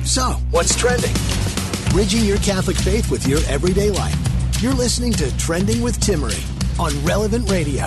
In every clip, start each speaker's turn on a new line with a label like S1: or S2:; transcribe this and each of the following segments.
S1: So, what's trending? Bridging your Catholic faith with your everyday life. You're listening to Trending with Timmery on Relevant Radio.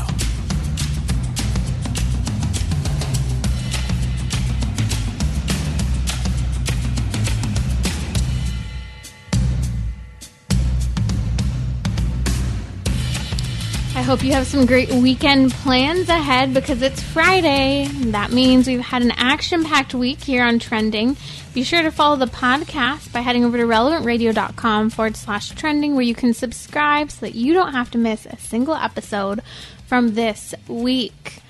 S2: I hope you have some great weekend plans ahead because it's Friday. That means we've had an action-packed week here on Trending. Be sure to follow the podcast by heading over to relevantradio.com/trending where you can subscribe so that you don't have to miss a single episode from this week.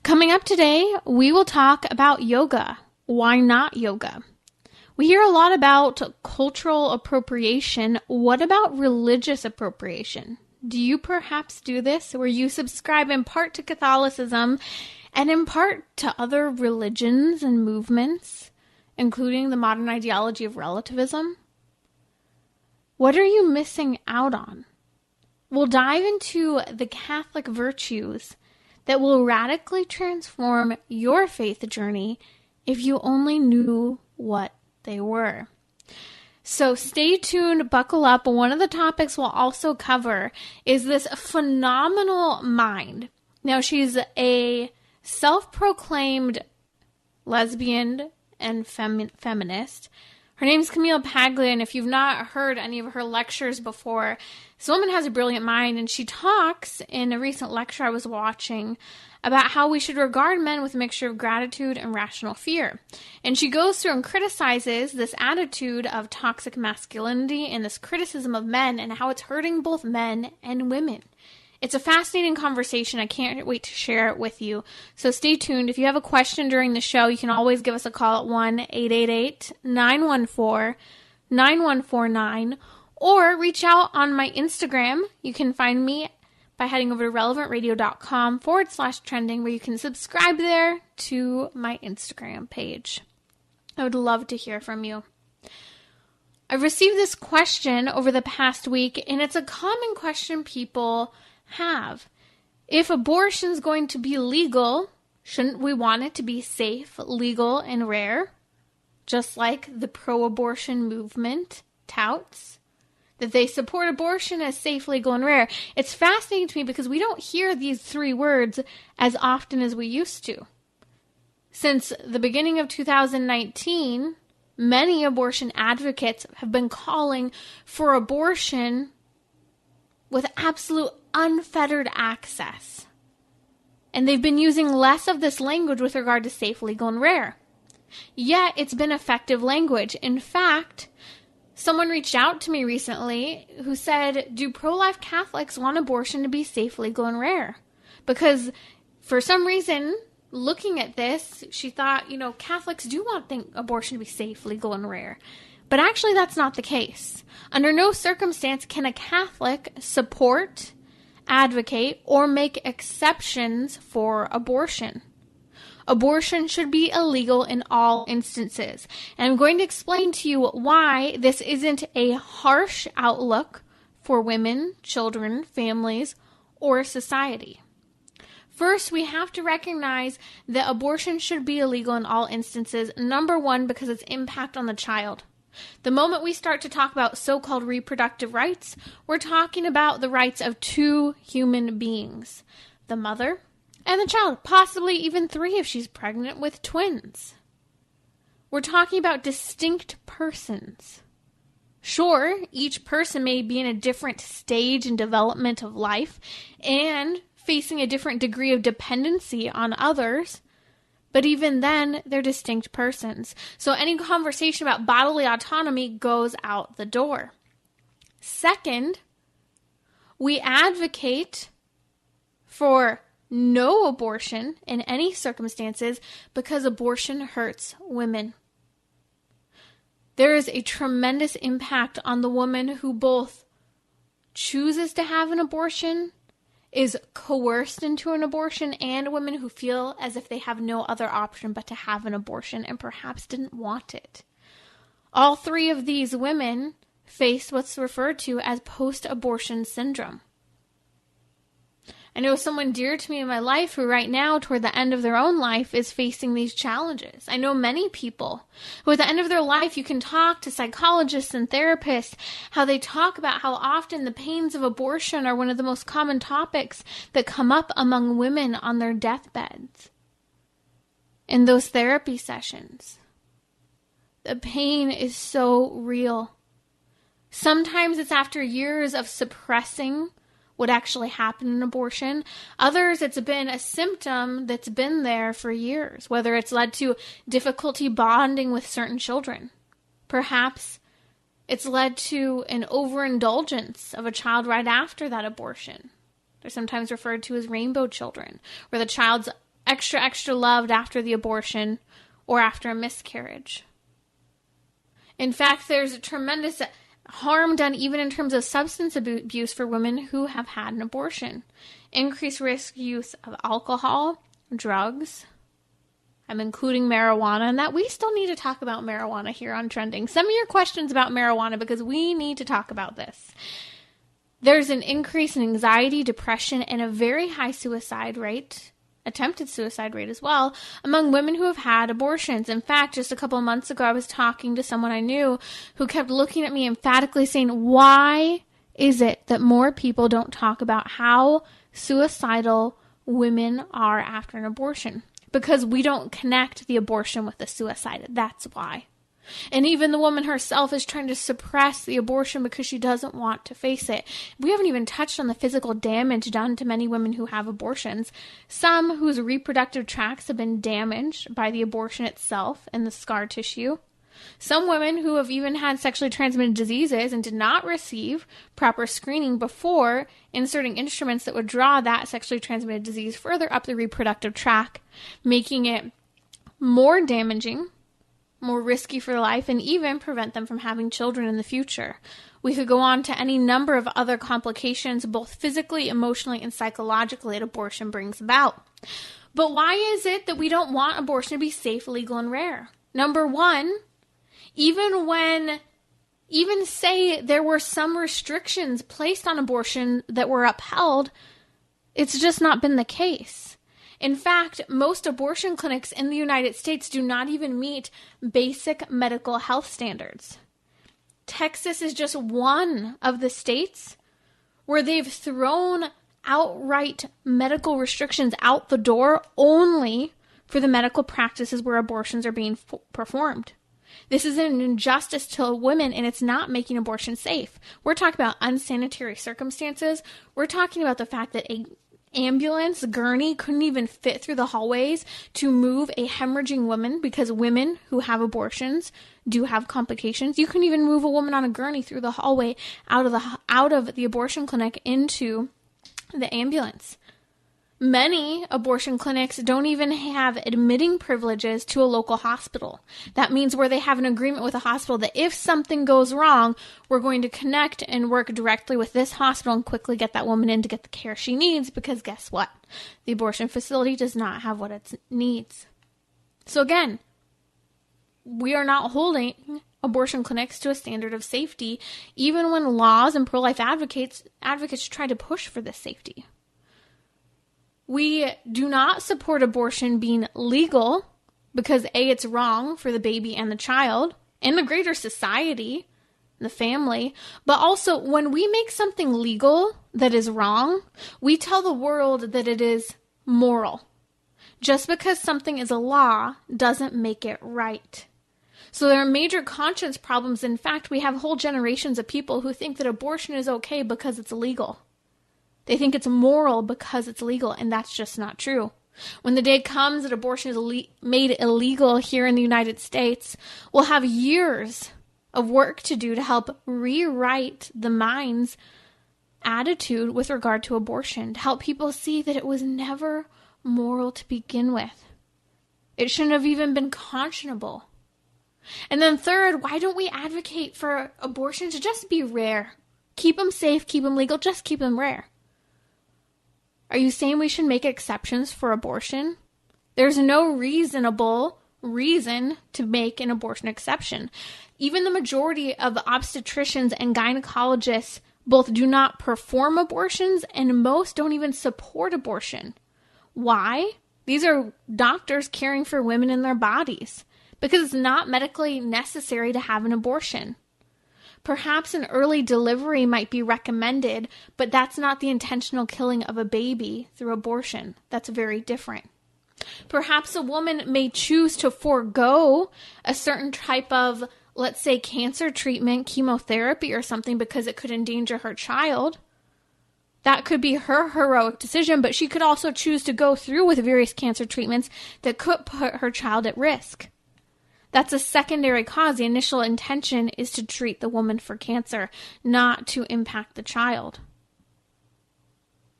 S2: Coming up today, we will talk about yoga. Why not yoga? We hear a lot about cultural appropriation. What about religious appropriation? Do you perhaps do this where you subscribe in part to Catholicism and in part to other religions and movements, including the modern ideology of relativism? What are you missing out on? We'll dive into the Catholic virtues that will radically transform your faith journey if you only knew what they were. So stay tuned, buckle up. One of the topics we'll also cover is this phenomenal mind. Now, she's a self-proclaimed lesbian and feminist. Her name's Camille Paglia, and if you've not heard any of her lectures before, this woman has a brilliant mind, and she talks in a recent lecture I was watching about how we should regard men with a mixture of gratitude and rational fear. And she goes through and criticizes this attitude of toxic masculinity and this criticism of men and how it's hurting both men and women. It's a fascinating conversation. I can't wait to share it with you. So stay tuned. If you have a question during the show, you can always give us a call at 1-888-914-9149 or reach out on my Instagram. You can find me by heading over to relevantradio.com/trending where you can subscribe there to my Instagram page. I would love to hear from you. I've received this question over the past week, and it's a common question people have. If abortion is going to be legal, shouldn't we want it to be safe, legal, and rare? Just like the pro-abortion movement touts that they support abortion as safe, legal, and rare. It's fascinating to me because we don't hear these three words as often as we used to. Since the beginning of 2019, many abortion advocates have been calling for abortion with absolute unfettered access. And they've been using less of this language with regard to safe, legal, and rare. Yet, it's been effective language. In fact, someone reached out to me recently who said, do pro-life Catholics want abortion to be safe, legal, and rare? Because for some reason, looking at this, she thought, Catholics do want abortion to be safe, legal, and rare. But actually, that's not the case. Under no circumstance can a Catholic support, advocate, or make exceptions for abortion. Abortion should be illegal in all instances. And I'm going to explain to you why this isn't a harsh outlook for women, children, families, or society. First, we have to recognize that abortion should be illegal in all instances. Number one, because its impact on the child. The moment we start to talk about so-called reproductive rights, we're talking about the rights of two human beings, the mother and the child, possibly even three if she's pregnant with twins. We're talking about distinct persons. Sure, each person may be in a different stage and development of life and facing a different degree of dependency on others, but even then, they're distinct persons. So any conversation about bodily autonomy goes out the door. Second, we advocate for no abortion in any circumstances because abortion hurts women. There is a tremendous impact on the woman who both chooses to have an abortion, is coerced into an abortion, and women who feel as if they have no other option but to have an abortion and perhaps didn't want it. All three of these women face what's referred to as post-abortion syndrome. I know someone dear to me in my life who right now, toward the end of their own life, is facing these challenges. I know many people who at the end of their life, you can talk to psychologists and therapists, how they talk about how often the pains of abortion are one of the most common topics that come up among women on their deathbeds. In those therapy sessions, the pain is so real. Sometimes it's after years of suppressing what actually happened in abortion. Others, it's been a symptom that's been there for years, whether it's led to difficulty bonding with certain children. Perhaps it's led to an overindulgence of a child right after that abortion. They're sometimes referred to as rainbow children, where the child's extra loved after the abortion or after a miscarriage. In fact, there's a tremendous harm done even in terms of substance abuse for women who have had an abortion. Increased risk use of alcohol, drugs. I'm including marijuana, and that we still need to talk about marijuana here on Trending. Send me your questions about marijuana because we need to talk about this. There's an increase in anxiety, depression, and a very high suicide rate, attempted suicide rate as well, among women who have had abortions. In fact, just a couple of months ago, I was talking to someone I knew who kept looking at me emphatically saying, why is it that more people don't talk about how suicidal women are after an abortion? Because we don't connect the abortion with the suicide. That's why. And even the woman herself is trying to suppress the abortion because she doesn't want to face it. We haven't even touched on the physical damage done to many women who have abortions. Some whose reproductive tracts have been damaged by the abortion itself and the scar tissue. Some women who have even had sexually transmitted diseases and did not receive proper screening before inserting instruments that would draw that sexually transmitted disease further up the reproductive tract, making it more damaging, more risky for life, and even prevent them from having children in the future. We could go on to any number of other complications, both physically, emotionally, and psychologically, that abortion brings about. But why is it that we don't want abortion to be safe, legal, and rare? Number one, even say there were some restrictions placed on abortion that were upheld, it's just not been the case. In fact, most abortion clinics in the United States do not even meet basic medical health standards. Texas is just one of the states where they've thrown outright medical restrictions out the door only for the medical practices where abortions are being performed. This is an injustice to women, and it's not making abortion safe. We're talking about unsanitary circumstances. We're talking about the fact that a ambulance gurney couldn't even fit through the hallways to move a hemorrhaging woman, because women who have abortions do have complications. You couldn't even move a woman on a gurney through the hallway out of the abortion clinic into the ambulance. Many abortion clinics don't even have admitting privileges to a local hospital. That means where they have an agreement with a hospital that if something goes wrong, we're going to connect and work directly with this hospital and quickly get that woman in to get the care she needs, because guess what? The abortion facility does not have what it needs. So again, we are not holding abortion clinics to a standard of safety, even when laws and pro-life advocates try to push for this safety. We do not support abortion being legal because A, it's wrong for the baby and the child and the greater society, the family. But also, when we make something legal that is wrong, we tell the world that it is moral. Just because something is a law doesn't make it right. So there are major conscience problems. In fact, we have whole generations of people who think that abortion is okay because it's legal. They think it's moral because it's legal, and that's just not true. When the day comes that abortion is made illegal here in the United States, we'll have years of work to do to help rewrite the mind's attitude with regard to abortion, to help people see that it was never moral to begin with. It shouldn't have even been conscionable. And then third, why don't we advocate for abortion to just be rare? Keep them safe, keep them legal, just keep them rare. Are you saying we should make exceptions for abortion? There's no reasonable reason to make an abortion exception. Even the majority of the obstetricians and gynecologists Both do not perform abortions, and most don't even support abortion. Why? These are doctors caring for women in their bodies, because it's not medically necessary to have an abortion. Perhaps an early delivery might be recommended, but that's not the intentional killing of a baby through abortion. That's very different. Perhaps a woman may choose to forego a certain type of, let's say, cancer treatment, chemotherapy or something, because it could endanger her child. That could be her heroic decision, but she could also choose to go through with various cancer treatments that could put her child at risk. That's a secondary cause. The initial intention is to treat the woman for cancer, not to impact the child.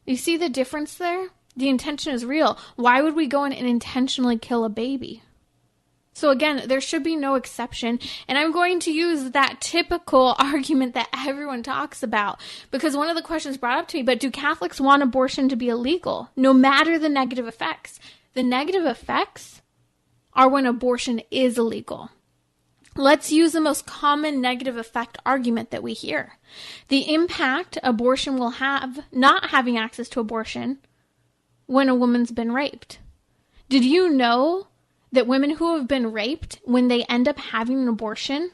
S2: You see the difference there? The intention is real. Why would we go in and intentionally kill a baby? So again, there should be no exception. And I'm going to use that typical argument that everyone talks about, because one of the questions brought up to me, but do Catholics want abortion to be illegal, no matter the negative effects? The negative effects are when abortion is illegal. Let's use the most common negative effect argument that we hear. The impact abortion will have, not having access to abortion, when a woman's been raped. Did you know that women who have been raped, when they end up having an abortion,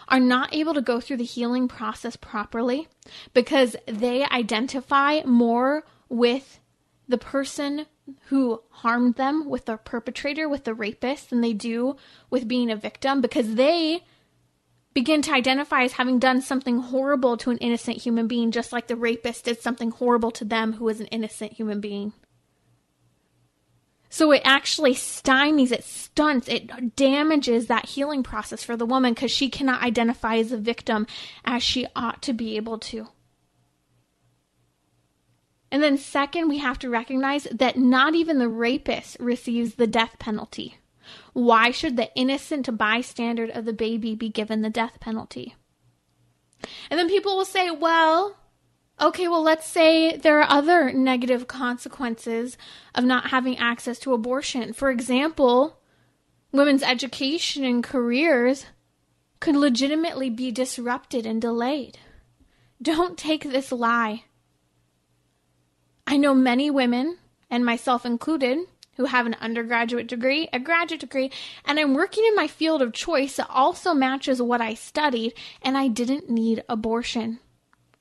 S2: are not able to go through the healing process properly because they identify more with the person who harmed them, with the perpetrator, with the rapist, than they do with being a victim, because they begin to identify as having done something horrible to an innocent human being, just like the rapist did something horrible to them who was an innocent human being. So it actually stymies, it stunts, it damages that healing process for the woman, because she cannot identify as a victim as she ought to be able to. And then second, we have to recognize that not even the rapist receives the death penalty. Why should the innocent bystander of the baby be given the death penalty? And then people will say, well, okay, well, let's say there are other negative consequences of not having access to abortion. For example, women's education and careers could legitimately be disrupted and delayed. Don't take this lie. I know many women, and myself included, who have an undergraduate degree, a graduate degree, and I'm working in my field of choice that also matches what I studied, and I didn't need abortion.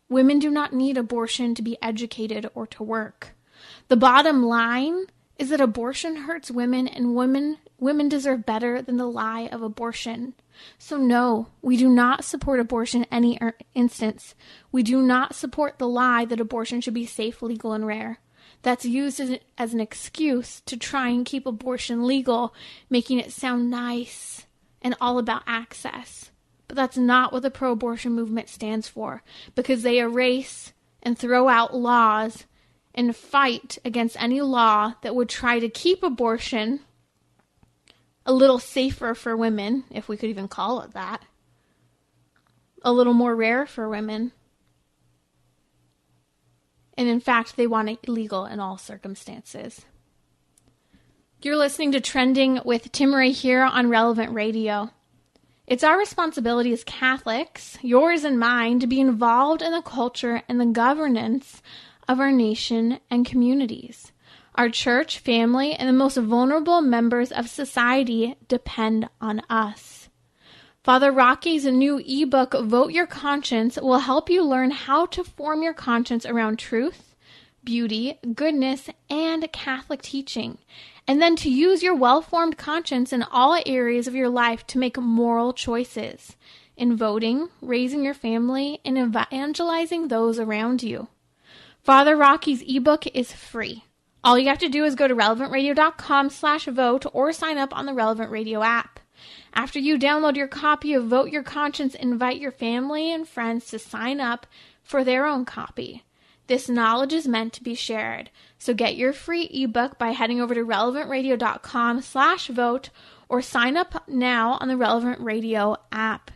S2: Women do not need abortion to be educated or to work. The bottom line is that abortion hurts women, and women deserve better than the lie of abortion. So no, we do not support abortion in any instance. We do not support the lie that abortion should be safe, legal, and rare. That's used as an excuse to try and keep abortion legal, making it sound nice and all about access. But that's not what the pro-abortion movement stands for, because they erase and throw out laws and fight against any law that would try to keep abortion a little safer for women, if we could even call it that, a little more rare for women. And in fact, they want it illegal in all circumstances. You're listening to Trending with Timmerie here on Relevant Radio. It's our responsibility as Catholics, yours and mine, to be involved in the culture and the governance of our nation and communities. Our church, family, and the most vulnerable members of society depend on us. Father Rocky's new ebook, Vote Your Conscience, will help you learn how to form your conscience around truth, beauty, goodness, and Catholic teaching, and then to use your well-formed conscience in all areas of your life to make moral choices in voting, raising your family, and evangelizing those around you. Father Rocky's ebook is free. All you have to do is go to relevantradio.com/vote or sign up on the Relevant Radio app. After you download your copy of Vote Your Conscience, invite your family and friends to sign up for their own copy. This knowledge is meant to be shared. So get your free ebook by heading over to relevantradio.com/vote or sign up now on the Relevant Radio app.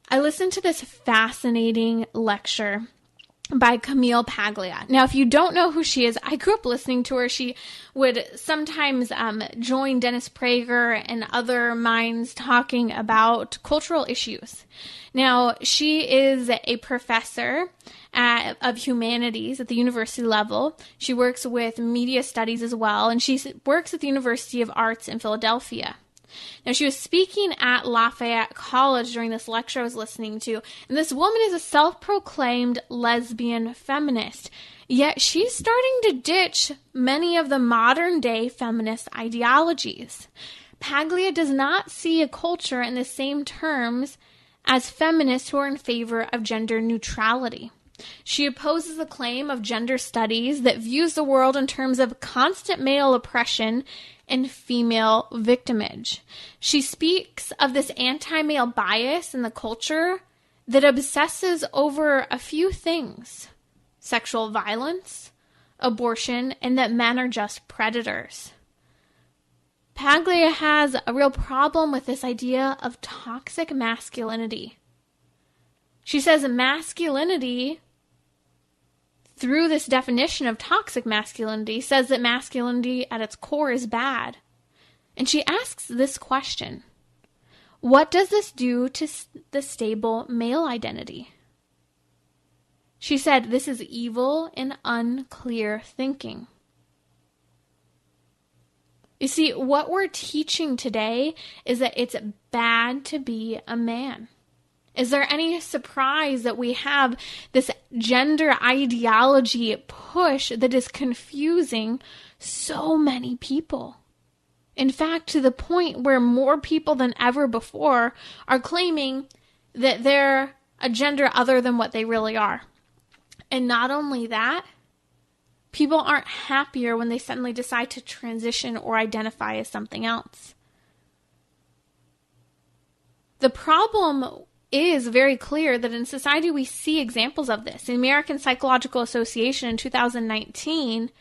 S2: I listened to this fascinating lecture by Camille Paglia. Now, if you don't know who she is, I grew up listening to her. She would sometimes join Dennis Prager and other minds talking about cultural issues. Now, she is a professor of humanities at the university level. She works with media studies as well, and she works at the University of Arts in Philadelphia. Now, she was speaking at Lafayette College during this lecture I was listening to, and this woman is a self-proclaimed lesbian feminist, yet she's starting to ditch many of the modern-day feminist ideologies. Paglia does not see a culture in the same terms as feminists who are in favor of gender neutrality. She opposes the claim of gender studies that views the world in terms of constant male oppression and female victimage. She speaks of this anti-male bias in the culture that obsesses over a few things: sexual violence, abortion, and that men are just predators. Paglia has a real problem with this idea of toxic masculinity. She says masculinity, through this definition of toxic masculinity, says that masculinity at its core is bad. And she asks this question: what does this do to the stable male identity? She said this is evil and unclear thinking. You see, what we're teaching today is that it's bad to be a man. Is there any surprise that we have this gender ideology push that is confusing so many people? In fact, to the point where more people than ever before are claiming that they're a gender other than what they really are. And not only that, people aren't happier when they suddenly decide to transition or identify as something else. The problem is very clear that in society we see examples of this. The American Psychological Association in 2019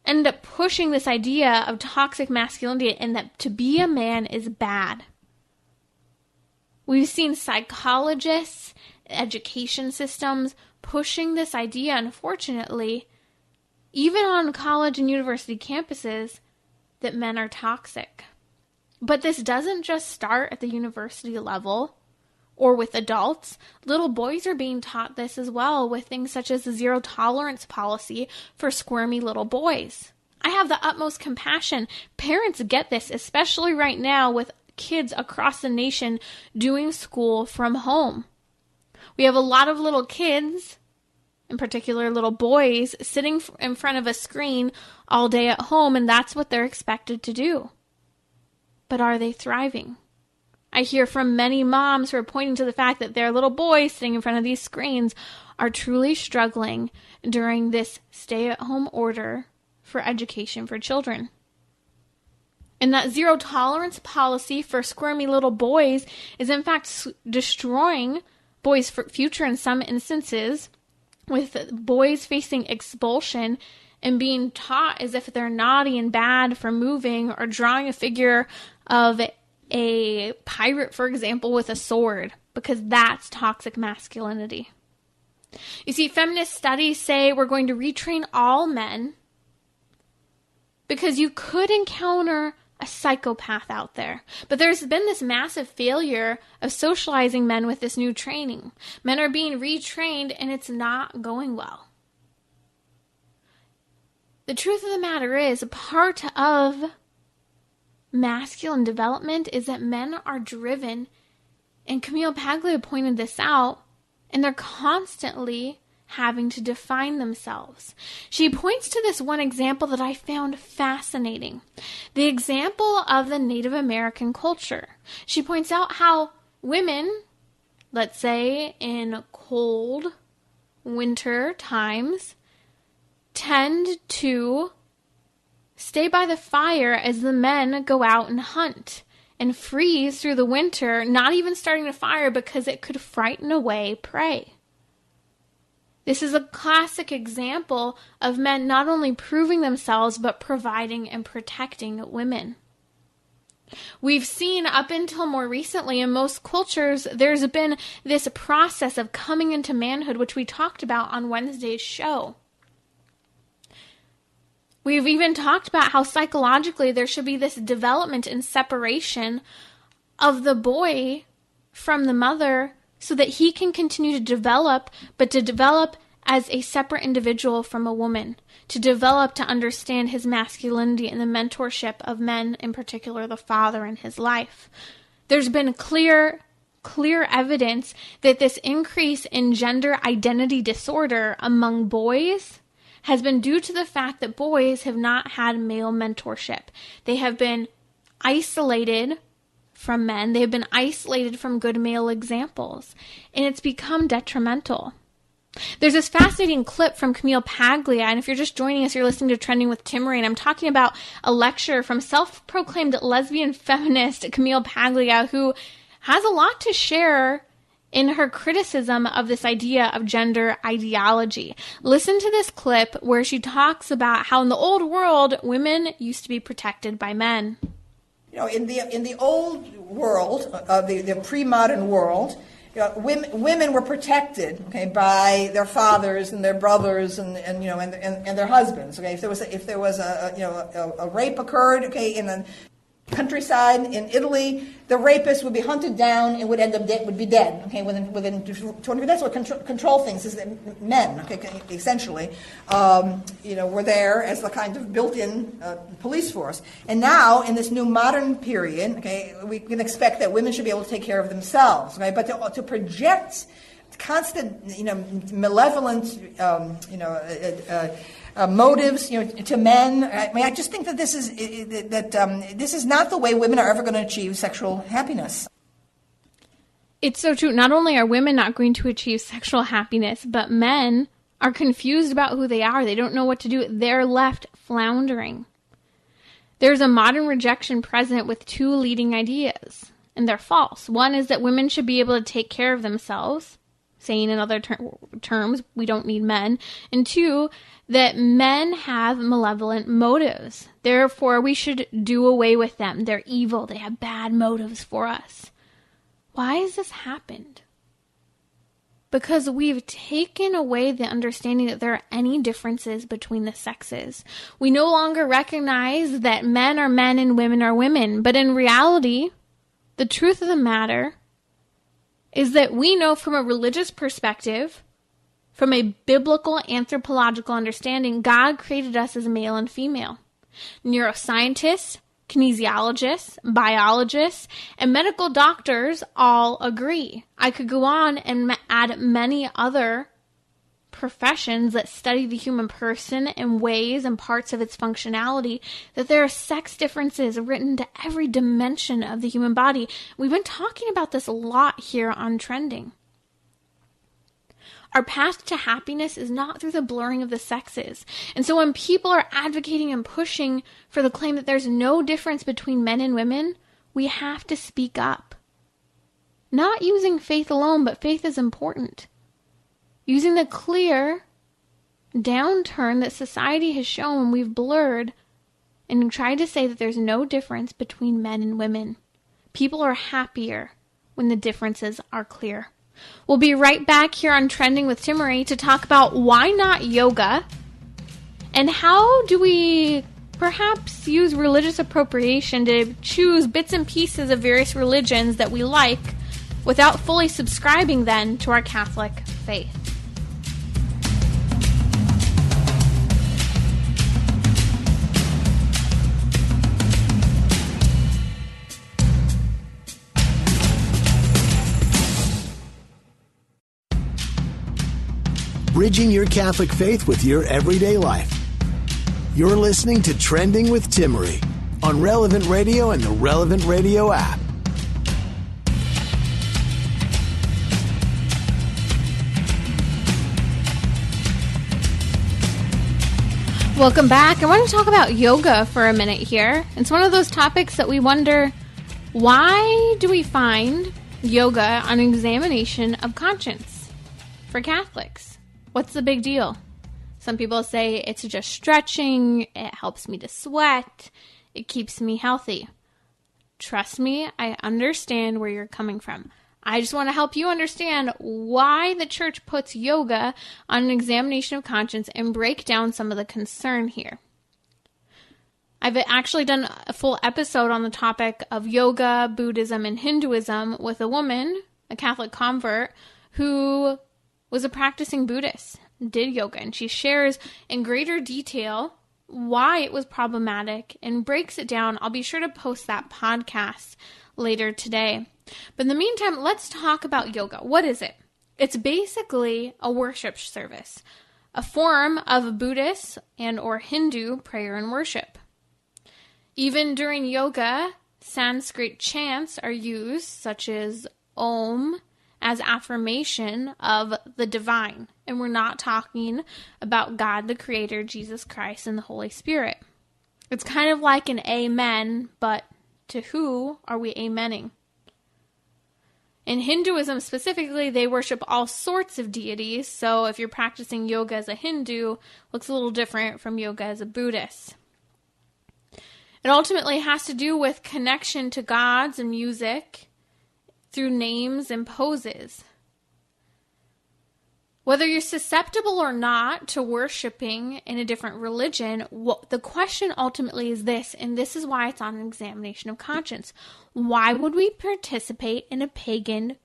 S2: ended up pushing this idea of toxic masculinity and that to be a man is bad. We've seen psychologists, education systems pushing this idea, unfortunately, even on college and university campuses, that men are toxic. But this doesn't just start at the university level or with adults. Little boys are being taught this as well with things such as the zero tolerance policy for squirmy little boys. I have the utmost compassion. Parents get this, especially right now with kids across the nation doing school from home. We have a lot of little kids, in particular little boys, sitting in front of a screen all day at home, and that's what they're expected to do. But are they thriving? I hear from many moms who are pointing to the fact that their little boys sitting in front of these screens are truly struggling during this stay-at-home order for education for children. And that zero tolerance policy for squirmy little boys is in fact destroying boys' future in some instances, with boys facing expulsion and being taught as if they're naughty and bad for moving or drawing a figure of a pirate, for example, with a sword, because that's toxic masculinity. You see, feminist studies say we're going to retrain all men because you could encounter a psychopath out there. But there's been this massive failure of socializing men with this new training. Men are being retrained and it's not going well. The truth of the matter is, a part of masculine development is that men are driven, and Camille Paglia pointed this out, and they're constantly having to define themselves. She points to this one example that I found fascinating. The example of the Native American culture. She points out how women, let's say in cold winter times, tend to stay by the fire as the men go out and hunt and freeze through the winter, not even starting a fire because it could frighten away prey. This is a classic example of men not only proving themselves, but providing and protecting women. We've seen up until more recently in most cultures, there's been this process of coming into manhood, which we talked about on Wednesday's show. We've even talked about how psychologically there should be this development and separation of the boy from the mother so that he can continue to develop, but to develop as a separate individual from a woman, to develop to understand his masculinity and the mentorship of men, in particular the father in his life. There's been clear evidence that this increase in gender identity disorder among boys has been due to the fact that boys have not had male mentorship. They have been isolated from men. They have been isolated from good male examples, and it's become detrimental. There's this fascinating clip from Camille Paglia, and if you're just joining us, you're listening to Trending with Timmerie, and I'm talking about a lecture from self-proclaimed lesbian feminist Camille Paglia, who has a lot to share in her criticism of this idea of gender ideology. Listen to this clip where she talks about how in the old world, women used to be protected by men.
S3: You know, in the old world, the pre-modern world, you know, women were protected, okay, by their fathers and their brothers and their husbands. Okay, if there was a rape occurred, okay, in the countryside in Italy, the rapist would be hunted down and would be dead. Okay, within 20. That's what control things is. That men, okay, essentially, were there as the kind of built-in police force. And now, in this new modern period, okay, we can expect that women should be able to take care of themselves. Okay, but to project constant, malevolent, motives, to men. I just think that this is not the way women are ever going to achieve sexual happiness.
S2: It's so true. Not only are women not going to achieve sexual happiness, but men are confused about who they are. They don't know what to do. They're left floundering. There's a modern rejection present with two leading ideas, and they're false. One is that women should be able to take care of themselves, saying in other terms, we don't need men. And two, that men have malevolent motives. Therefore, we should do away with them. They're evil. They have bad motives for us. Why has this happened? Because we've taken away the understanding that there are any differences between the sexes. We no longer recognize that men are men and women are women. But in reality, the truth of the matter is that we know from a religious perspective, from a biblical anthropological understanding, God created us as male and female. Neuroscientists, kinesiologists, biologists, and medical doctors all agree. I could go on and add many other professions that study the human person and ways and parts of its functionality, that there are sex differences written into every dimension of the human body. We've been talking about this a lot here on Trending. Our path to happiness is not through the blurring of the sexes. And so when people are advocating and pushing for the claim that there's no difference between men and women, we have to speak up. Not using faith alone, but faith is important. Using the clear downturn that society has shown when we've blurred and tried to say that there's no difference between men and women. People are happier when the differences are clear. We'll be right back here on Trending with Timmerie to talk about why not yoga and how do we perhaps use religious appropriation to choose bits and pieces of various religions that we like without fully subscribing then to our Catholic faith.
S1: Bridging your Catholic faith with your everyday life. You're listening to Trending with Timmerie on Relevant Radio and the Relevant Radio app.
S2: Welcome back. I want to talk about yoga for a minute here. It's one of those topics that we wonder, why do we find yoga an examination of conscience for Catholics? What's the big deal? Some people say it's just stretching, it helps me to sweat, it keeps me healthy. Trust me, I understand where you're coming from. I just want to help you understand why the church puts yoga on an examination of conscience and break down some of the concern here. I've actually done a full episode on the topic of yoga, Buddhism, and Hinduism with a woman, a Catholic convert, who was a practicing Buddhist, did yoga, and she shares in greater detail why it was problematic and breaks it down. I'll be sure to post that podcast later today. But in the meantime, let's talk about yoga. What is it? It's basically a worship service, a form of Buddhist and or Hindu prayer and worship. Even during yoga, Sanskrit chants are used, such as Om, as affirmation of the divine. And we're not talking about God, the Creator, Jesus Christ, and the Holy Spirit. It's kind of like an amen, but to who are we amening? In Hinduism specifically, they worship all sorts of deities. So if you're practicing yoga as a Hindu, it looks a little different from yoga as a Buddhist. It ultimately has to do with connection to gods and music through names and poses. Whether you're susceptible or not to worshiping in a different religion, the question ultimately is this, and this is why it's on an examination of conscience. Why would we participate in a pagan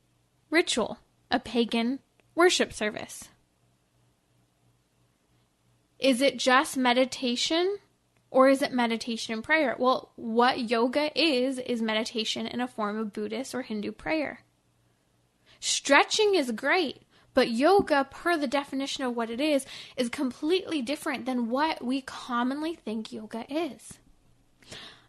S2: ritual, a pagan worship service? Is it just meditation, or is it meditation and prayer? Well, what yoga is meditation in a form of Buddhist or Hindu prayer. Stretching is great. But yoga, per the definition of what it is completely different than what we commonly think yoga is.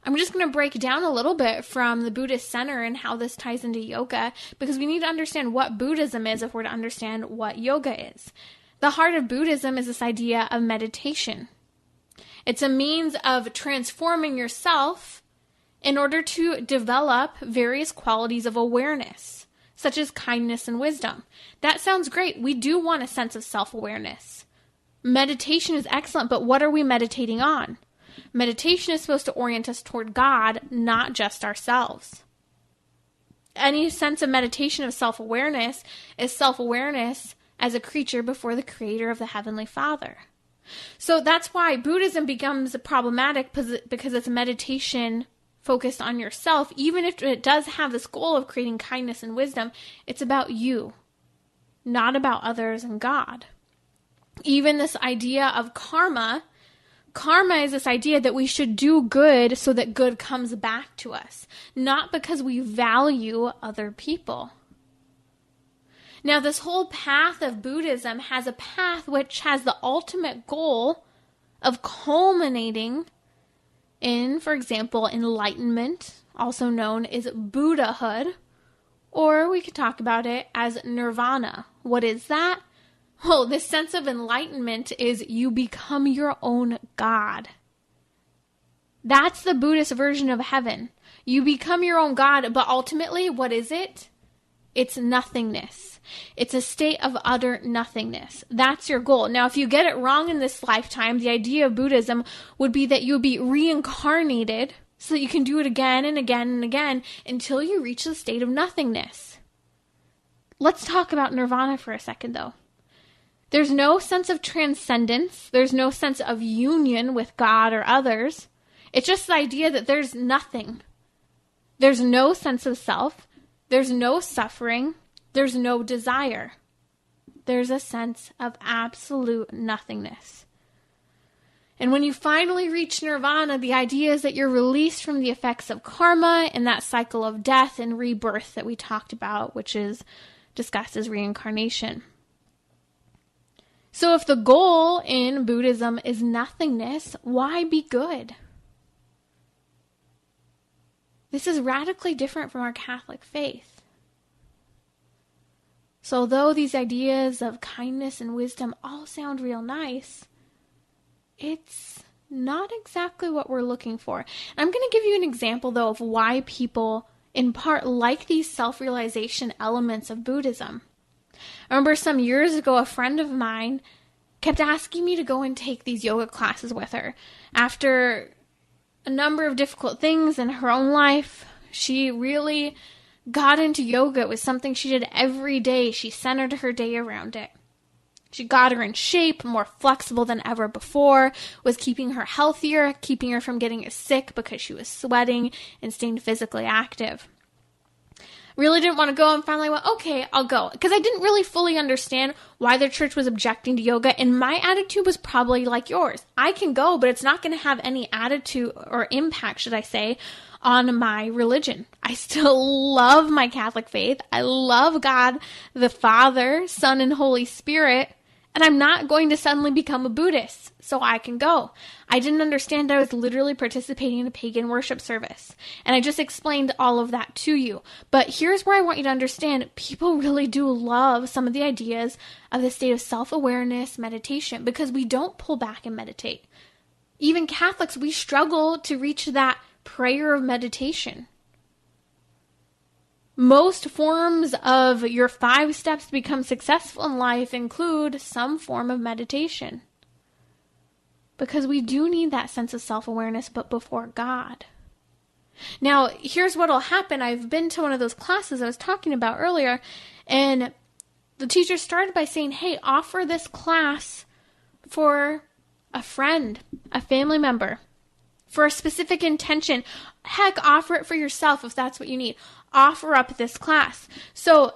S2: I'm just going to break down a little bit from the Buddhist center and how this ties into yoga, because we need to understand what Buddhism is if we're to understand what yoga is. The heart of Buddhism is this idea of meditation. It's a means of transforming yourself in order to develop various qualities of awareness, such as kindness and wisdom. That sounds great. We do want a sense of self-awareness. Meditation is excellent, but what are we meditating on? Meditation is supposed to orient us toward God, not just ourselves. Any sense of meditation of self-awareness is self-awareness as a creature before the Creator of the Heavenly Father. So that's why Buddhism becomes problematic, because it's meditation focused on yourself. Even if it does have this goal of creating kindness and wisdom, it's about you, not about others and God. Even this idea of karma is this idea that we should do good so that good comes back to us, not because we value other people. Now, this whole path of Buddhism has a path which has the ultimate goal of culminating in, for example, enlightenment, also known as Buddhahood, or we could talk about it as nirvana. What is that? Well, this sense of enlightenment is you become your own God. That's the Buddhist version of heaven. You become your own God, but ultimately, what is it? It's nothingness. It's a state of utter nothingness. That's your goal. Now, if you get it wrong in this lifetime, the idea of Buddhism would be that you would be reincarnated so that you can do it again and again and again until you reach the state of nothingness. Let's talk about nirvana for a second, though. There's no sense of transcendence. There's no sense of union with God or others. It's just the idea that there's nothing. There's no sense of self. There's no suffering. There's no desire. There's a sense of absolute nothingness. And when you finally reach nirvana, the idea is that you're released from the effects of karma and that cycle of death and rebirth that we talked about, which is discussed as reincarnation. So if the goal in Buddhism is nothingness, why be good? This is radically different from our Catholic faith. So although these ideas of kindness and wisdom all sound real nice, it's not exactly what we're looking for. I'm going to give you an example, though, of why people, in part, like these self-realization elements of Buddhism. I remember some years ago, a friend of mine kept asking me to go and take these yoga classes with her. After a number of difficult things in her own life, She really got into yoga. It was something she did every day. She centered her day around it. She got her in shape, more flexible than ever before, was keeping her healthier, keeping her from getting sick because she was sweating and staying physically active. Really didn't want to go, and finally went, okay, I'll go. Because I didn't really fully understand why the church was objecting to yoga, and my attitude was probably like yours. I can go, but it's not going to have any attitude or impact, should I say, on my religion. I still love my Catholic faith. I love God, the Father, Son, and Holy Spirit, and I'm not going to suddenly become a Buddhist, so I can go. I didn't understand I was literally participating in a pagan worship service. And I just explained all of that to you. But here's where I want you to understand, people really do love some of the ideas of the state of self-awareness, meditation, because we don't pull back and meditate. Even Catholics, we struggle to reach that prayer of meditation. Most forms of your 5 steps to become successful in life include some form of meditation. Because we do need that sense of self-awareness, but before God. Now, here's what will happen. I've been to one of those classes I was talking about earlier, and the teacher started by saying, hey, offer this class for a friend, a family member, for a specific intention. Heck, offer it for yourself if that's what you need. Offer up this class. So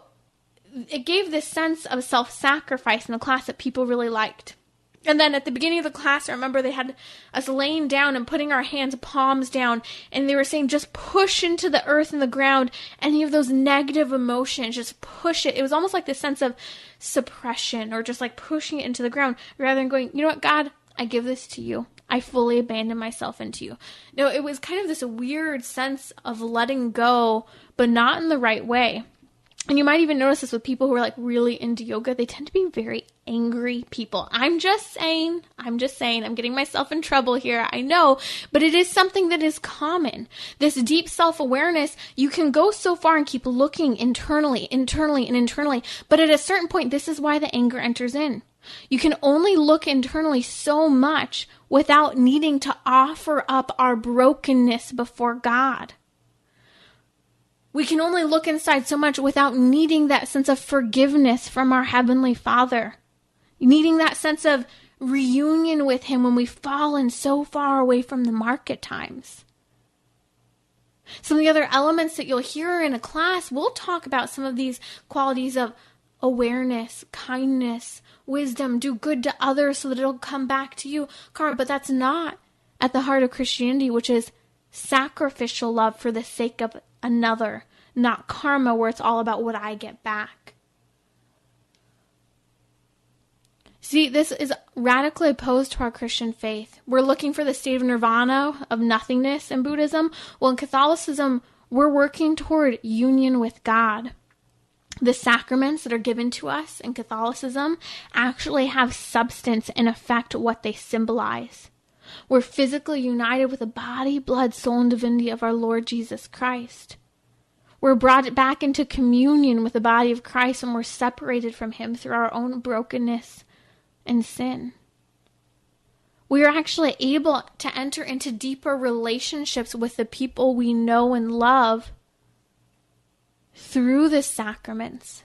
S2: it gave this sense of self-sacrifice in the class that people really liked. And then at the beginning of the class, I remember they had us laying down and putting our hands, palms down, and they were saying, just push into the earth and the ground any of those negative emotions, just push it. It was almost like this sense of suppression, or just like pushing it into the ground, rather than going, you know what, God, I give this to you. I fully abandon myself into you. No, it was kind of this weird sense of letting go, but not in the right way. And you might even notice this with people who are like really into yoga. They tend to be very angry people. I'm just saying, I'm getting myself in trouble here. I know, but it is something that is common. This deep self-awareness, you can go so far and keep looking internally. But at a certain point, this is why the anger enters in. You can only look internally so much without needing to offer up our brokenness before God. We can only look inside so much without needing that sense of forgiveness from our Heavenly Father. Needing that sense of reunion with Him when we've fallen so far away from the mark at times. Some of the other elements that you'll hear in a class, we'll talk about some of these qualities of awareness, kindness, wisdom, do good to others so that it'll come back to you. Karma, but that's not at the heart of Christianity, which is sacrificial love for the sake of another, not karma where it's all about what I get back. See, this is radically opposed to our Christian faith. We're looking for the state of nirvana, of nothingness in Buddhism. Well, in Catholicism, we're working toward union with God. The sacraments that are given to us in Catholicism actually have substance and affect what they symbolize. We're physically united with the body, blood, soul, and divinity of our Lord Jesus Christ. We're brought back into communion with the body of Christ, and we're separated from Him through our own brokenness and sin. We are actually able to enter into deeper relationships with the people we know and love through the sacraments,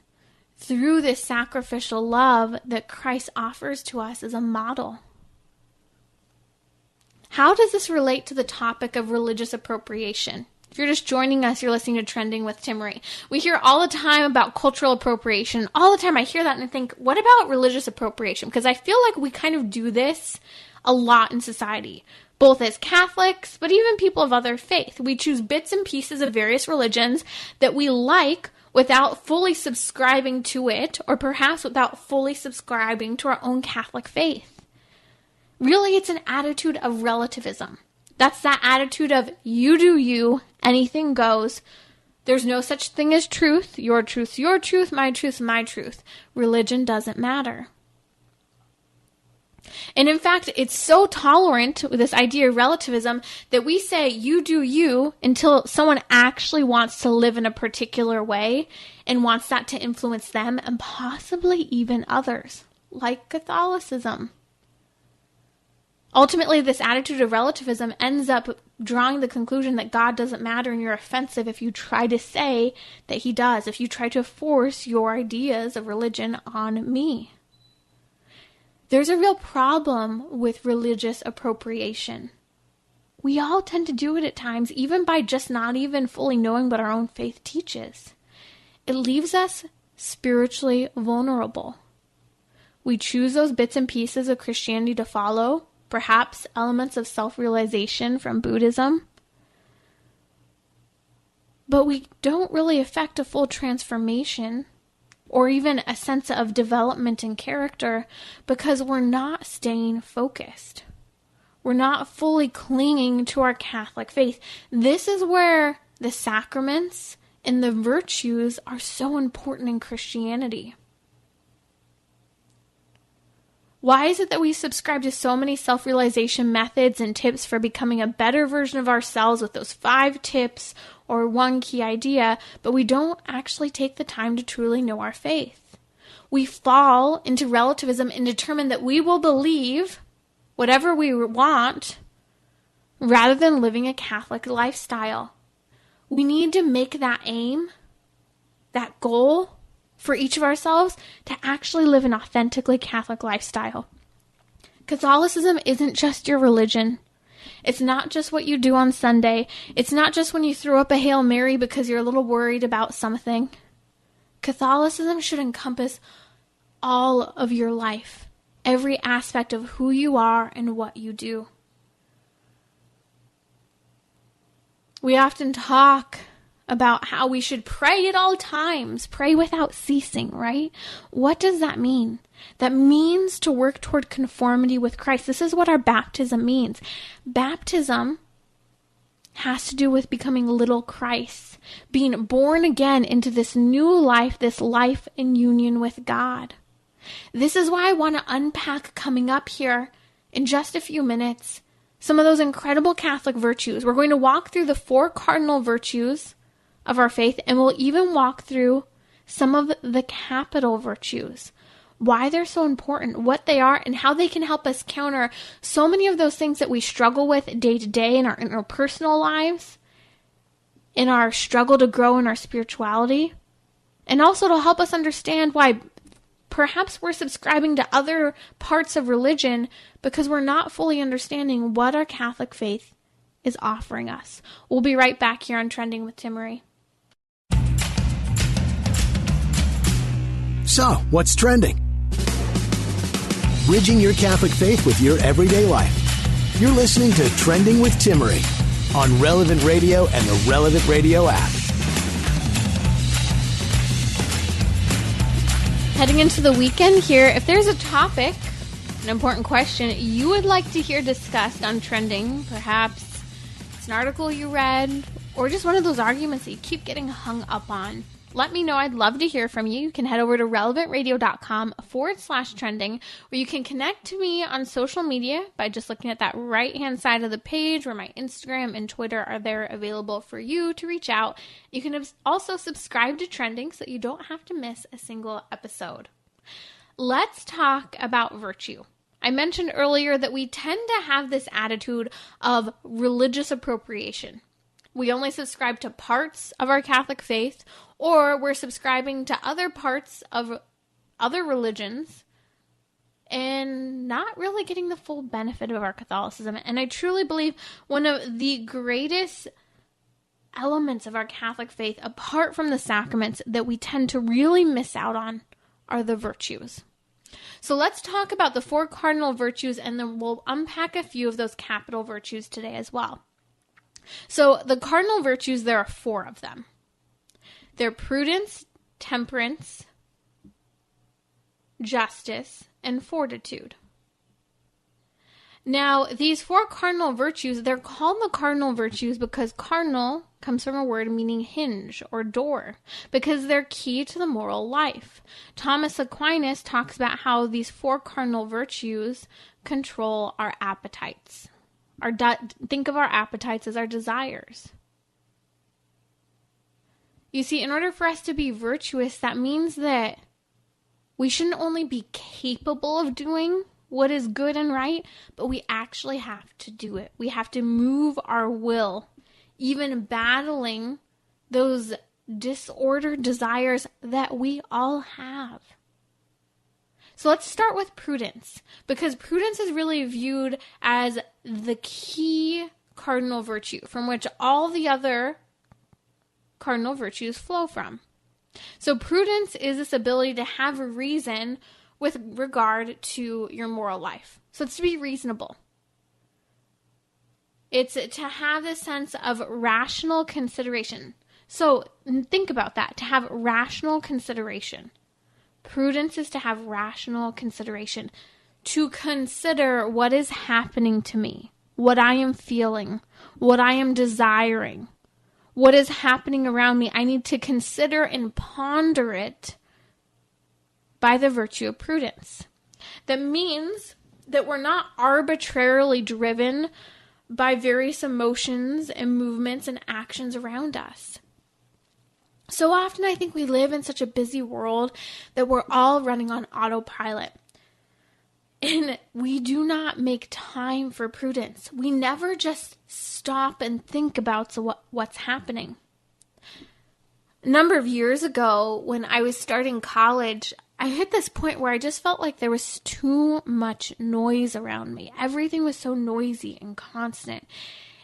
S2: through this sacrificial love that Christ offers to us as a model. How does this relate to the topic of religious appropriation? If you're just joining us, you're listening to Trending with Timmery. We hear all the time about cultural appropriation. All the time I hear that and I think, what about religious appropriation? Because I feel like we kind of do this a lot in society, both as Catholics, but even people of other faith. We choose bits and pieces of various religions that we like without fully subscribing to it, or perhaps without fully subscribing to our own Catholic faith. Really, it's an attitude of relativism. That's that attitude of you do you, anything goes. There's no such thing as truth. Your truth's your truth, my truth's my truth. Religion doesn't matter. And in fact, it's so tolerant with this idea of relativism that we say you do you until someone actually wants to live in a particular way and wants that to influence them and possibly even others, like Catholicism. Ultimately, this attitude of relativism ends up drawing the conclusion that God doesn't matter and you're offensive if you try to say that he does, if you try to force your ideas of religion on me. There's a real problem with religious appropriation. We all tend to do it at times, even by just not even fully knowing what our own faith teaches. It leaves us spiritually vulnerable. We choose those bits and pieces of Christianity to follow, perhaps elements of self-realization from Buddhism, but we don't really affect a full transformation or even a sense of development in character because we're not staying focused. We're not fully clinging to our Catholic faith. This is where the sacraments and the virtues are so important in Christianity. Why is it that we subscribe to so many self-realization methods and tips for becoming a better version of ourselves with those 5 tips or one key idea, but we don't actually take the time to truly know our faith? We fall into relativism and determine that we will believe whatever we want rather than living a Catholic lifestyle. We need to make that aim, that goal, for each of ourselves to actually live an authentically Catholic lifestyle. Catholicism isn't just your religion. It's not just what you do on Sunday. It's not just when you throw up a Hail Mary because you're a little worried about something. Catholicism should encompass all of your life, every aspect of who you are and what you do. We often talk about how we should pray at all times, pray without ceasing, right? What does that mean? That means to work toward conformity with Christ. This is what our baptism means. Baptism has to do with becoming little Christ, being born again into this new life, this life in union with God. This is why I want to unpack coming up here in just a few minutes some of those incredible Catholic virtues. We're going to walk through the 4 cardinal virtues of our faith, and we'll even walk through some of the capital virtues, why they're so important, what they are, and how they can help us counter so many of those things that we struggle with day to day in our interpersonal lives, in our struggle to grow in our spirituality, and also to help us understand why perhaps we're subscribing to other parts of religion because we're not fully understanding what our Catholic faith is offering us. We'll be right back here on Trending with Timmery.
S1: So, what's trending? Bridging your Catholic faith with your everyday life. You're listening to Trending with Timmery on Relevant Radio and the Relevant Radio app.
S2: Heading into the weekend here, if there's a topic, an important question you would like to hear discussed on Trending, perhaps it's an article you read, or just one of those arguments that you keep getting hung up on, let me know. I'd love to hear from you. You can head over to relevantradio.com/trending, where you can connect to me on social media by just looking at that right-hand side of the page where my Instagram and Twitter are there available for you to reach out. You can also subscribe to Trending so that you don't have to miss a single episode. Let's talk about virtue. I mentioned earlier that we tend to have this attitude of religious appropriation. We only subscribe to parts of our Catholic faith, or we're subscribing to other parts of other religions and not really getting the full benefit of our Catholicism. And I truly believe one of the greatest elements of our Catholic faith, apart from the sacraments, that we tend to really miss out on are the virtues. So let's talk about the 4 cardinal virtues, and then we'll unpack a few of those capital virtues today as well. So the cardinal virtues, there are 4 of them. They're prudence, temperance, justice, and fortitude. Now, these 4 cardinal virtues, they're called the cardinal virtues because cardinal comes from a word meaning hinge or door, because they're key to the moral life. Thomas Aquinas talks about how these 4 cardinal virtues control our appetites. Think of our appetites as our desires. You see, in order for us to be virtuous, that means that we shouldn't only be capable of doing what is good and right, but we actually have to do it. We have to move our will, even battling those disordered desires that we all have. So let's start with prudence, because prudence is really viewed as the key cardinal virtue from which all the other cardinal virtues flow from. So prudence is this ability to have a reason with regard to your moral life. So it's to be reasonable. It's to have this sense of rational consideration. So think about that, to have rational consideration. Prudence is to have rational consideration, to consider what is happening to me, what I am feeling, what I am desiring, what is happening around me. I need to consider and ponder it by the virtue of prudence. That means that we're not arbitrarily driven by various emotions and movements and actions around us. So often I think we live in such a busy world that we're all running on autopilot. And we do not make time for prudence. We never just stop and think about what's happening. A number of years ago, when I was starting college, I hit this point where I just felt like there was too much noise around me. Everything was so noisy and constant.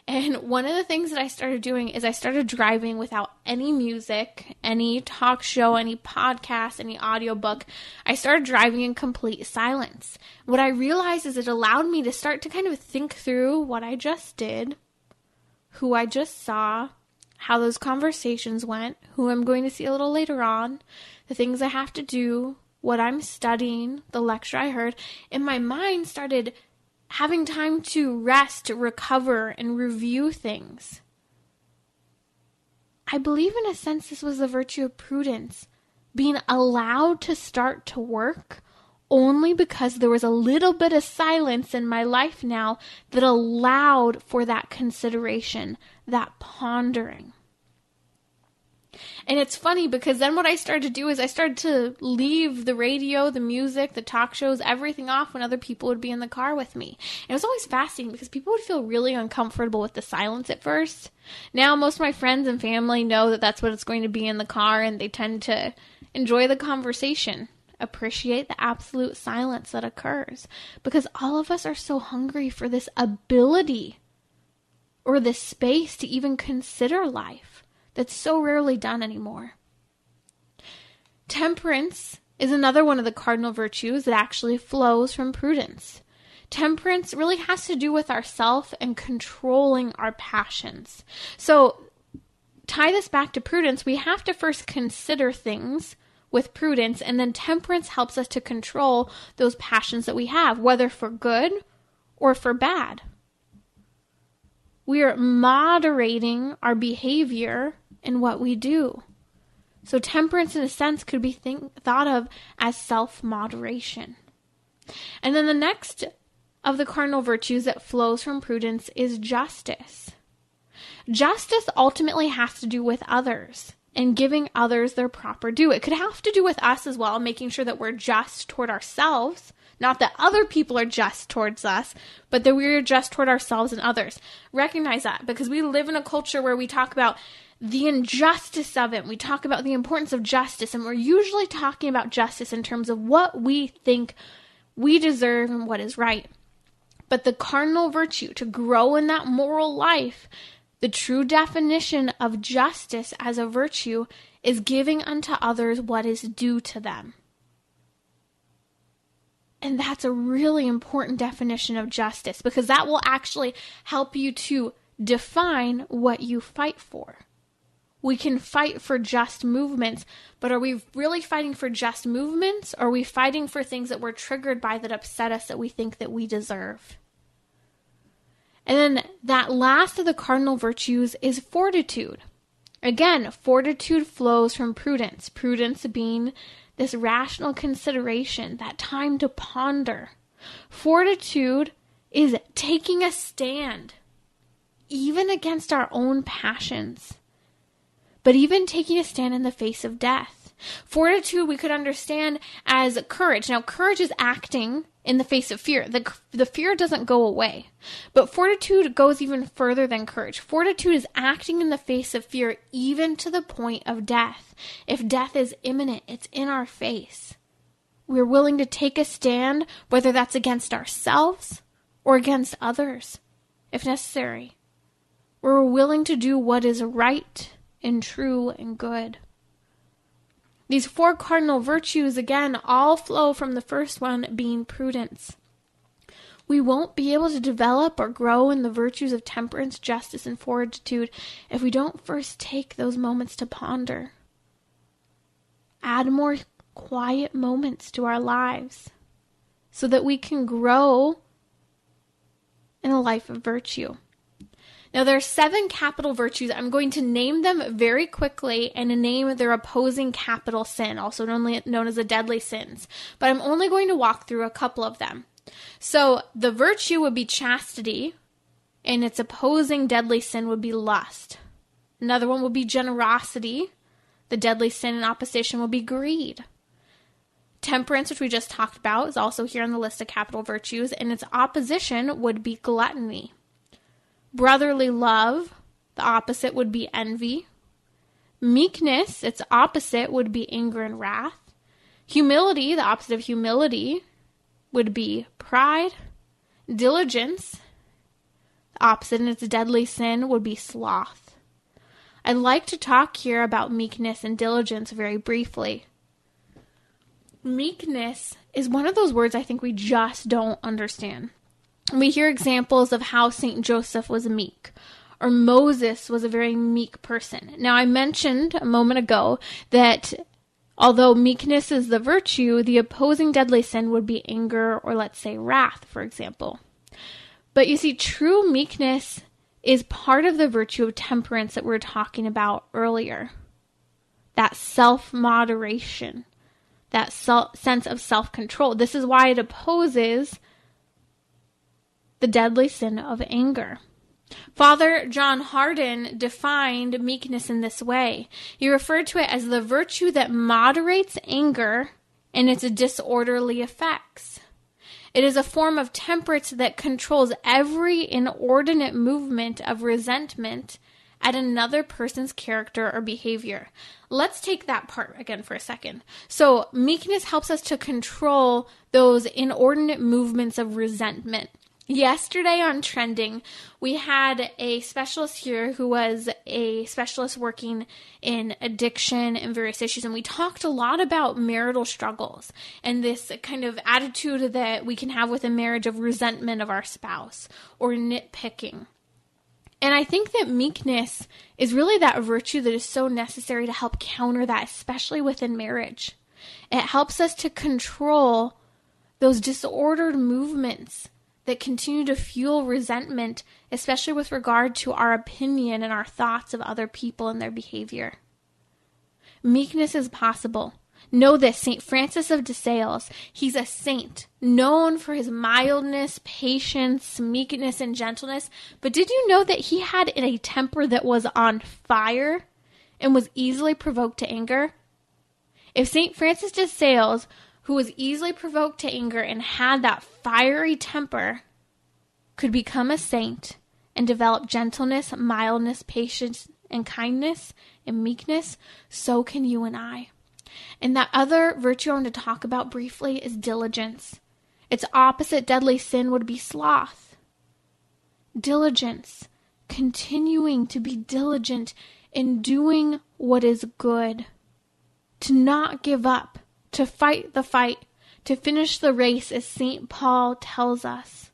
S2: And one of the things that I started doing is I started driving without any music, any talk show, any podcast, any audiobook. I started driving in complete silence. What I realized is it allowed me to start to kind of think through what I just did, who I just saw, how those conversations went, who I'm going to see a little later on, the things I have to do, what I'm studying, the lecture I heard. And my mind started having time to rest, recover, and review things. I believe in a sense this was the virtue of prudence, being allowed to start to work only because there was a little bit of silence in my life now that allowed for that consideration, that pondering. And it's funny because then what I started to do is I started to leave the radio, the music, the talk shows, everything off when other people would be in the car with me. And it was always fascinating because people would feel really uncomfortable with the silence at first. Now most of my friends and family know that that's what it's going to be in the car, and they tend to enjoy the conversation, appreciate the absolute silence that occurs, because all of us are so hungry for this ability or this space to even consider life. That's so rarely done anymore. Temperance is another one of the cardinal virtues that actually flows from prudence. Temperance really has to do with ourself and controlling our passions. So, tie this back to prudence, we have to first consider things with prudence, and then temperance helps us to control those passions that we have, whether for good or for bad. We are moderating our behavior in what we do. So temperance, in a sense, could be thought of as self-moderation. And then the next of the cardinal virtues that flows from prudence is justice. Justice ultimately has to do with others and giving others their proper due. It could have to do with us as well, making sure that we're just toward ourselves. Not that other people are just towards us, but that we're just toward ourselves and others. Recognize that, because we live in a culture where we talk about the injustice of it. We talk about the importance of justice, and we're usually talking about justice in terms of what we think we deserve and what is right. But the cardinal virtue, to grow in that moral life, the true definition of justice as a virtue is giving unto others what is due to them. And that's a really important definition of justice, because that will actually help you to define what you fight for. We can fight for just movements, but are we really fighting for just movements? Or are we fighting for things that we're triggered by that upset us, that we think that we deserve? And then that last of the cardinal virtues is fortitude. Again, fortitude flows from prudence. Prudence being this rational consideration, that time to ponder. Fortitude is taking a stand, even against our own passions, but even taking a stand in the face of death. Fortitude we could understand as courage. Now, courage is acting in the face of fear. The fear doesn't go away. But fortitude goes even further than courage. Fortitude is acting in the face of fear, even to the point of death. If death is imminent, it's in our face. We're willing to take a stand, whether that's against ourselves or against others, if necessary. We're willing to do what is right and true and good. These 4 cardinal virtues, again, all flow from the first one being prudence. We won't be able to develop or grow in the virtues of temperance, justice, and fortitude if we don't first take those moments to ponder. Add more quiet moments to our lives so that we can grow in a life of virtue. Now, there are 7 capital virtues. I'm going to name them very quickly and name their opposing capital sin, also known as the deadly sins. But I'm only going to walk through a couple of them. So the virtue would be chastity, and its opposing deadly sin would be lust. Another one would be generosity. The deadly sin in opposition would be greed. Temperance, which we just talked about, is also here on the list of capital virtues, and its opposition would be gluttony. Brotherly love, the opposite would be envy. Meekness, its opposite would be anger and wrath. Humility, the opposite of humility, would be pride. Diligence, the opposite in its deadly sin, would be sloth. I'd like to talk here about meekness and diligence very briefly. Meekness is one of those words I think we just don't understand. We hear examples of how St. Joseph was meek, or Moses was a very meek person. Now, I mentioned a moment ago that although meekness is the virtue, the opposing deadly sin would be anger, or let's say wrath, for example. But you see, true meekness is part of the virtue of temperance that we were talking about earlier. That self-moderation, that sense of self-control. This is why it opposes the deadly sin of anger. Father John Hardon defined meekness in this way. He referred to it as the virtue that moderates anger and its disorderly effects. It is a form of temperance that controls every inordinate movement of resentment at another person's character or behavior. Let's take that part again for a second. So meekness helps us to control those inordinate movements of resentment. Yesterday on Trending, we had a specialist here who was a specialist working in addiction and various issues, and we talked a lot about marital struggles and this kind of attitude that we can have with a marriage of resentment of our spouse or nitpicking. And I think that meekness is really that virtue that is so necessary to help counter that, especially within marriage. It helps us to control those disordered movements that continue to fuel resentment, especially with regard to our opinion and our thoughts of other people and their behavior. Meekness is possible. Know this, St. Francis of Sales, he's a saint, known for his mildness, patience, meekness, and gentleness. But did you know that he had a temper that was on fire and was easily provoked to anger? If St. Francis de Sales, who was easily provoked to anger and had that fiery temper, could become a saint and develop gentleness, mildness, patience, and kindness and meekness, so can you and I. And that other virtue I want to talk about briefly is diligence. Its opposite deadly sin would be sloth. Diligence, continuing to be diligent in doing what is good, to not give up, to fight the fight, to finish the race, as St. Paul tells us.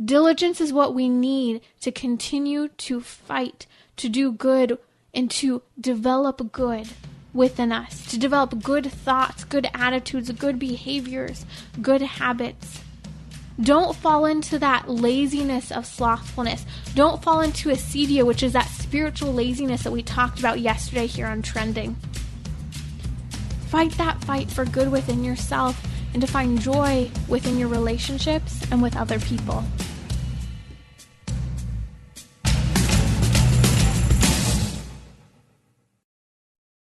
S2: Diligence is what we need to continue to fight, to do good, and to develop good within us, to develop good thoughts, good attitudes, good behaviors, good habits. Don't fall into that laziness of slothfulness. Don't fall into acedia, which is that spiritual laziness that we talked about yesterday here on Trending. Fight that fight for good within yourself and to find joy within your relationships and with other people.